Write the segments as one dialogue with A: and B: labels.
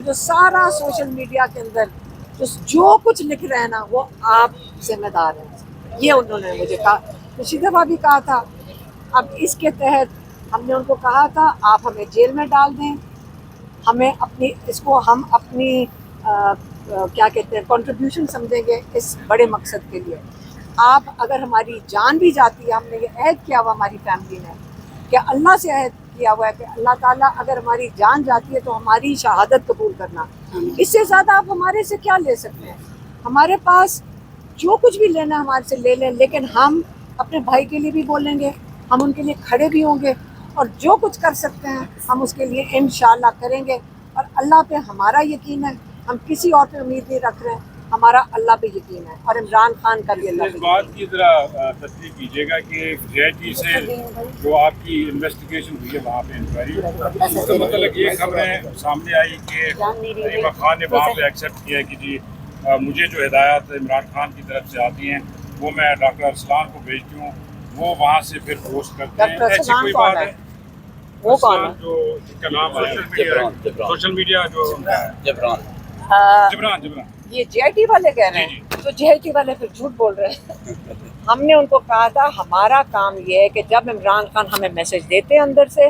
A: جو سارا social media کے اندر جو کچھ لکھ رہے ہیں نا وہ آپ ذمہ دار ہیں، یہ انہوں نے مجھے کہا، پچھلی دفعہ بھی کہا تھا۔ اب اس کے تحت ہم نے ان کو کہا تھا آپ ہمیں جیل میں ڈال دیں، ہمیں ہم اپنی کیا کہتے ہیں کنٹریبیوشن سمجھیں گے اس بڑے مقصد کے لیے۔ آپ اگر ہماری جان بھی جاتی ہے، ہم نے یہ عہد کیا ہوا ہماری فیملی نے کہ اللہ سے عہد کیا ہوا ہے کہ اللہ تعالیٰ اگر ہماری جان جاتی ہے تو ہماری شہادت قبول کرنا، اس سے زیادہ آپ ہمارے سے کیا لے سکتے ہیں؟ ہمارے پاس جو کچھ بھی لینا ہے ہمارے سے لے لیں، لیکن ہم اپنے بھائی کے لیے بھی بولیں گے، ہم ان کے لیے کھڑے بھی ہوں گے، اور جو کچھ کر سکتے ہیں ہم اس کے لیے انشاءاللہ کریں گے۔ اور اللہ پہ ہمارا یقین ہے، ہم کسی اور پہ امید نہیں رکھ رہے ہیں، ہمارا اللہ پہ یقین ہے، اور عمران خان کا بھی اللہ
B: اس
A: پہ
B: بات
A: یقین
B: کی ذرا تصدیق کیجیے گا کہ JIT سے جو آپ کی انویسٹیگیشن ہوئی ہے وہاں پہ انکوائری، اس کا مطلب یہ خبریں سامنے آئی کہ عمران خان نے وہاں پہ ایکسیپٹ کیا کہ جی مجھے جو ہدایات عمران خان کی طرف سے آتی ہیں وہ میں ڈاکٹر ارسلان کو بھیجتی ہوں، وہ وہاں سے پھر پوسٹ کرتے ہیں، ایسی کوئی بات ہے؟
A: وہ کون ہے؟
B: جو جن کا نام سوشل میڈیا جو
C: جبران
B: جبران
A: یہ JIT والے کہہ رہے ہیں، تو JIT والے پھر جھوٹ بول رہے ہیں۔ ہم نے ان کو کہا تھا ہمارا کام یہ ہے کہ جب عمران خان ہمیں میسج دیتے ہیں اندر سے،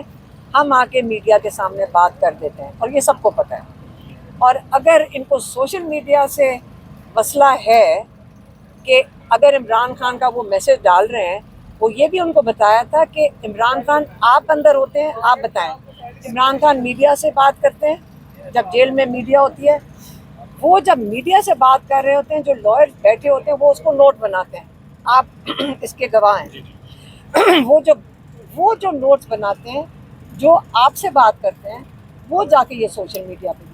A: ہم آ کے میڈیا کے سامنے بات کر دیتے ہیں، اور یہ سب کو پتہ ہے۔ اور اگر ان کو سوشل میڈیا سے مسئلہ ہے کہ اگر عمران خان کا وہ میسج ڈال رہے ہیں، وہ یہ بھی ان کو بتایا تھا کہ عمران خان آپ اندر ہوتے ہیں، آپ بتائیں، عمران خان میڈیا سے بات کرتے ہیں جب جیل میں میڈیا ہوتی ہے، وہ جب میڈیا سے بات کر رہے ہوتے ہیں جو لائر بیٹھے ہوتے ہیں وہ اس کو نوٹ بناتے ہیں، آپ اس کے گواہ ہیں۔ وہ جو نوٹس بناتے ہیں، جو آپ سے بات کرتے ہیں، وہ جا کے یہ سوشل میڈیا پہ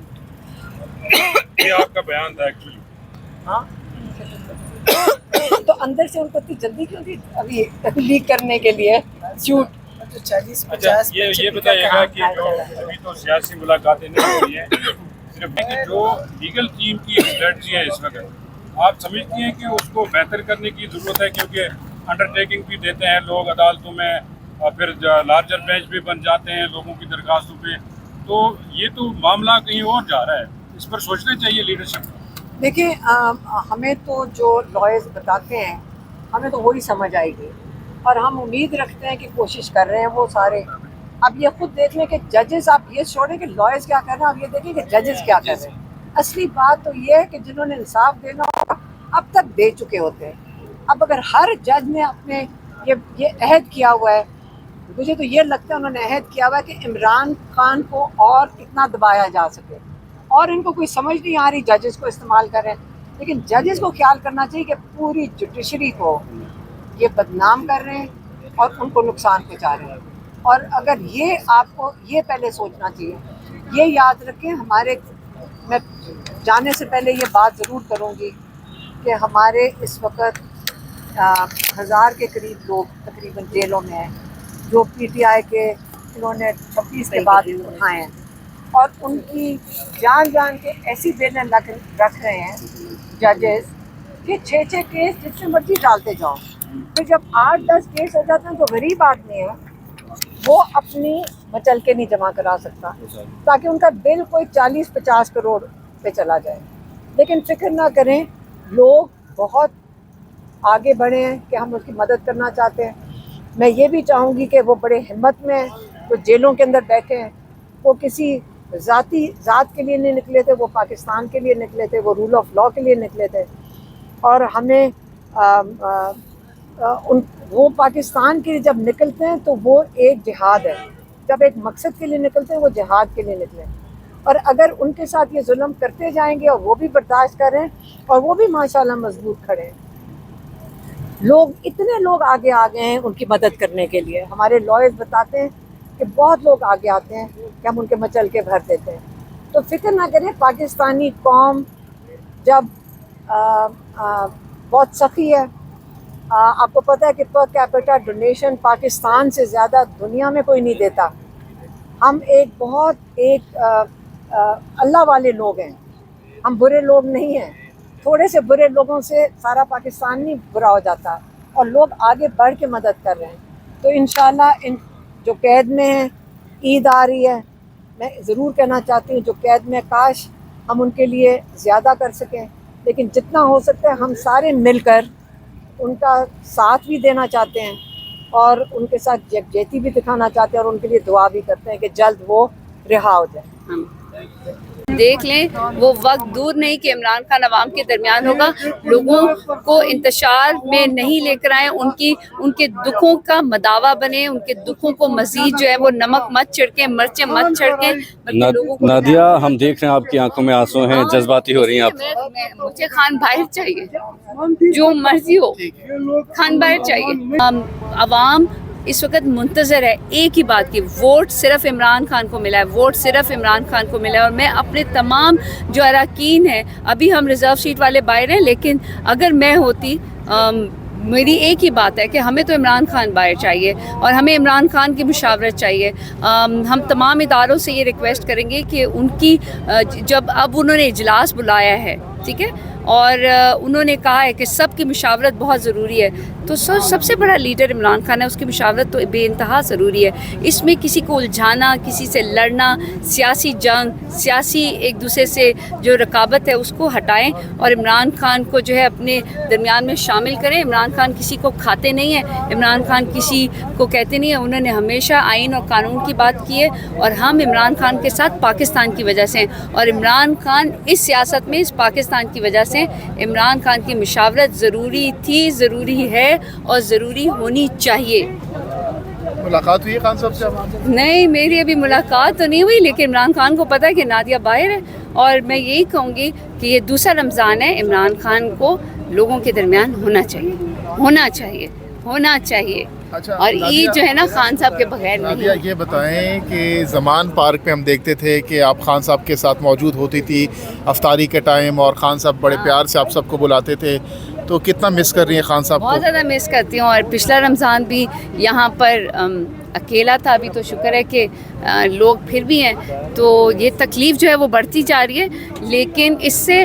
B: یہ آپ کا بیان تھا ایکچولی۔
A: ہاں تو اندر سے ان کو اتنی جلدی کیوں تھی ابھی لیک کرنے کے لیے جھوٹ؟
B: اچھا یہ بتائیے گا کہ جو ابھی تو سیاسی ملاقاتیں نہیں ہو رہی ہیں، صرف جو لیگل ٹیم کی اسٹریٹجی ہے اس وقت، آپ سمجھتی ہیں کہ اس کو بہتر کرنے کی ضرورت ہے؟ کیونکہ انڈرٹیکنگ بھی دیتے ہیں لوگ عدالتوں میں، اور پھر لارجر بینچ بھی بن جاتے ہیں لوگوں کی درخواستوں پہ، تو یہ تو معاملہ کہیں اور جا رہا ہے، اس پر سوچنا چاہیے لیڈرشپ کو۔
A: دیکھیں ہمیں تو جو لائرز بتاتے ہیں ہمیں تو وہی سمجھ آئے گی، اور ہم امید رکھتے ہیں کہ کوشش کر رہے ہیں وہ سارے۔ اب یہ خود دیکھ لیں کہ ججز، آپ یہ چھوڑیں کہ لائرز کیا کر رہے ہیں، آپ یہ دیکھیں کہ ججز کیا کر رہے ہیں۔ اصلی بات تو یہ ہے کہ جنہوں نے انصاف دینا ہوگا اب تک دے چکے ہوتے ہیں۔ اب اگر ہر جج نے اپنے یہ عہد کیا ہوا ہے، مجھے تو یہ لگتا ہے انہوں نے عہد کیا ہوا ہے کہ عمران خان کو اور کتنا دبایا جا سکے، اور ان کو کوئی سمجھ نہیں آ رہی ججز کو استعمال کریں، لیکن ججز کو خیال کرنا چاہیے کہ پوری جوڈیشری کو یہ بدنام کر رہے ہیں اور ان کو نقصان پہنچا رہے ہیں۔ اور اگر یہ آپ کو یہ پہلے سوچنا چاہیے، یہ یاد رکھیں، میں جانے سے پہلے یہ بات ضرور کروں گی کہ ہمارے اس وقت 1000 کے قریب لوگ تقریباً جیلوں میں ہیں، جو PTI کے انہوں نے 26 کے بعد اٹھائے ہیں، اور ان کی جان کے ایسی بیلیں رکھ رہے ہیں ججز کہ 6 کیس جس سے مرضی ڈالتے جاؤ۔ پھر جب 8-10 کیس ہو جاتے ہیں تو غریب آدمی ہے وہ اپنی مچل کے نہیں جمع کرا سکتا، تاکہ ان کا بل کوئی 40-50 کروڑ پہ چلا جائے۔ لیکن فکر نہ کریں، لوگ بہت آگے بڑھے ہیں کہ ہم اس کی مدد کرنا چاہتے ہیں۔ میں یہ بھی چاہوں گی کہ وہ بڑے ہمت میں ہیں، جو جیلوں کے اندر بیٹھے ہیں، وہ کسی ذات کے لیے نہیں نکلے تھے، وہ پاکستان کے لیے نکلے تھے، وہ رول آف لاء کے لیے نکلے تھے، اور ہمیں وہ پاکستان کے لیے جب نکلتے ہیں تو وہ ایک جہاد ہے، جب ایک مقصد کے لیے نکلتے ہیں وہ جہاد کے لیے نکلیں، اور اگر ان کے ساتھ یہ ظلم کرتے جائیں گے اور وہ بھی برداشت کریں اور وہ بھی ماشاءاللہ مضبوط کھڑے ہیں، اتنے لوگ آگے آ گئے ہیں ان کی مدد کرنے کے لیے۔ ہمارے لائرز بتاتے ہیں کہ بہت لوگ آگے آتے ہیں کہ ہم ان کے مچل کے بھر دیتے ہیں۔ تو فکر نہ کریں، پاکستانی قوم جب بہت سخی ہے، آپ کو پتہ ہے کہ پر کیپٹا ڈونیشن پاکستان سے زیادہ دنیا میں کوئی نہیں دیتا۔ ہم بہت اللہ والے لوگ ہیں، ہم برے لوگ نہیں ہیں، تھوڑے سے برے لوگوں سے سارا پاکستان نہیں برا ہو جاتا، اور لوگ آگے بڑھ کے مدد کر رہے ہیں۔ تو انشاءاللہ جو قید میں ہیں، عید آ رہی ہے، میں ضرور کہنا چاہتی ہوں جو قید میں کاش ہم ان کے لیے زیادہ کر سکیں، لیکن جتنا ہو سکتا ہے ہم سارے مل کر ان کا ساتھ بھی دینا چاہتے ہیں اور ان کے ساتھ یکجہتی بھی دکھانا چاہتے ہیں اور ان کے لیے دعا بھی کرتے ہیں کہ جلد وہ رہا ہو جائے۔
C: دیکھ لیں وہ وقت دور نہیں کہ عمران خان عوام کے درمیان ہوگا، لوگوں کو انتشار میں نہیں لے کر آئیں، ان کے دکھوں کا مداوا بنے، ان کے دکھوں کو مزید جو ہے وہ نمک مت چھڑکیں، مرچیں مت چھڑکیں، بلکہ لوگوں کو
D: نادیہ ہم دیکھ رہے ہیں آپ کی آنکھوں میں آنسو ہیں، جذباتی ہو رہی ہیں آپ۔
C: مجھے خان باہر چاہیے، جو مرضی ہو خان باہر چاہیے۔ عوام اس وقت منتظر ہے ایک ہی بات کی، ووٹ صرف عمران خان کو ملا ہے، ووٹ صرف عمران خان کو ملا ہے۔ اور میں اپنے تمام جو اراکین ہیں، ابھی ہم ریزرو سیٹ والے باہر ہیں، لیکن اگر میں ہوتی میری ایک ہی بات ہے کہ ہمیں تو عمران خان باہر چاہیے اور ہمیں عمران خان کی مشاورت چاہیے۔ ہم تمام اداروں سے یہ ریکویسٹ کریں گے کہ ان کی جب اب انہوں نے اجلاس بلایا ہے، ٹھیک ہے، اور انہوں نے کہا ہے کہ سب کی مشاورت بہت ضروری ہے، تو سب سے بڑا لیڈر عمران خان ہے، اس کی مشاورت تو بے انتہا ضروری ہے۔ اس میں کسی کو الجھانا، کسی سے لڑنا، سیاسی جنگ، سیاسی ایک دوسرے سے جو رقابت ہے اس کو ہٹائیں اور عمران خان کو جو ہے اپنے درمیان میں شامل کریں۔ عمران خان کسی کو کھاتے نہیں ہیں، عمران خان کسی کو کہتے نہیں ہیں، انہوں نے ہمیشہ آئین اور قانون کی بات کی ہے اور ہم عمران خان کے ساتھ پاکستان کی وجہ سے ہیں، اور عمران خان اس سیاست میں اس پاکستان کی وجہ سے عمران خان کی مشاورت ضروری تھی، ضروری ہے اور ضروری ہونی چاہیے۔
E: ملاقات ہوئی ہے خان صاحب سے؟
C: نہیں، میری ابھی ملاقات تو نہیں ہوئی، لیکن عمران خان کو پتہ ہے کہ نادیہ باہر ہے، اور میں یہی کہوں گی کہ یہ دوسرا رمضان ہے، عمران خان کو لوگوں کے درمیان ہونا چاہیے، ہونا چاہیے، ہونا چاہیے۔
E: اچھا،
C: اور عید جو ہے نا خان صاحب کے بغیر
E: نادیہ
C: نہیں۔
E: یہ بتائیں کہ زمان پارک پہ ہم دیکھتے تھے کہ آپ خان صاحب کے ساتھ موجود ہوتی تھی افطاری کے ٹائم، اور خان صاحب بڑے پیار سے آپ سب کو بلاتے تھے، تو کتنا مس کر رہی ہیں خان صاحب کو؟
C: بہت زیادہ مس کرتی ہوں، اور پچھلا رمضان بھی یہاں پر اکیلا تھا، ابھی تو شکر ہے کہ لوگ پھر بھی ہیں، تو یہ تکلیف جو ہے وہ بڑھتی جا رہی ہے، لیکن اس سے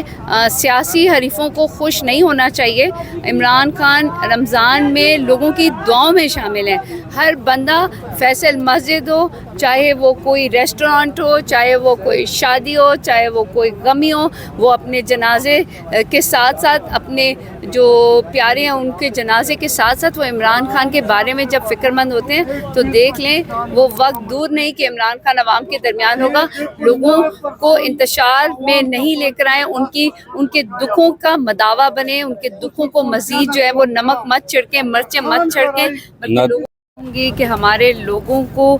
C: سیاسی حریفوں کو خوش نہیں ہونا چاہیے۔ عمران خان رمضان میں لوگوں کی دعاؤں میں شامل ہیں، ہر بندہ فیصل مسجد ہو، چاہے وہ کوئی ریسٹورانٹ ہو، چاہے وہ کوئی شادی ہو، چاہے وہ کوئی غمی ہو، وہ اپنے جنازے کے ساتھ ساتھ اپنے جو پیارے ہیں ان کے جنازے کے ساتھ ساتھ وہ عمران خان کے بارے میں جب فکر مند ہوتے ہیں تو دیکھ لیں وہ وقت دور نہیں کہ عمران خان عوام کے درمیان ہوگا، لوگوں کو انتشار میں نہیں لے کر آئیں، ان کے دکھوں کا مداوا بنے، ان کے دکھوں کو مزید جو ہے وہ نمک مت چھڑکیں، مرچیں مت چھڑکیں، بلکہ لوگوں گی کہ ہمارے لوگوں کو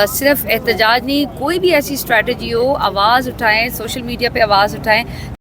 C: صرف احتجاج نہیں، کوئی بھی ایسی اسٹریٹجی ہو، آواز اٹھائیں، سوشل میڈیا پہ آواز اٹھائیں۔